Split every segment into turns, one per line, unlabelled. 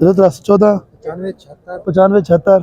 0314 95 76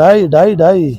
2.5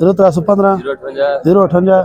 0315 058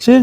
6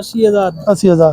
80,000
80,000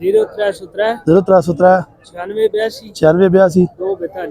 0317
0317
9682
9682
242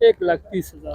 1,30,000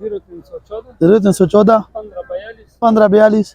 0314
0314
1542
1542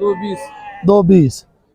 220۔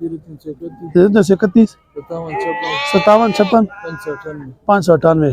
0331 5756 598۔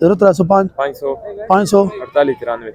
0305 500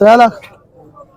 3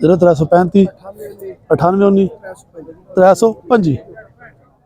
0335 9819 325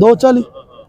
240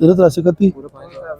0331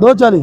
240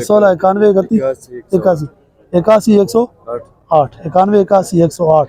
16 91 81 81 108 91 81 108،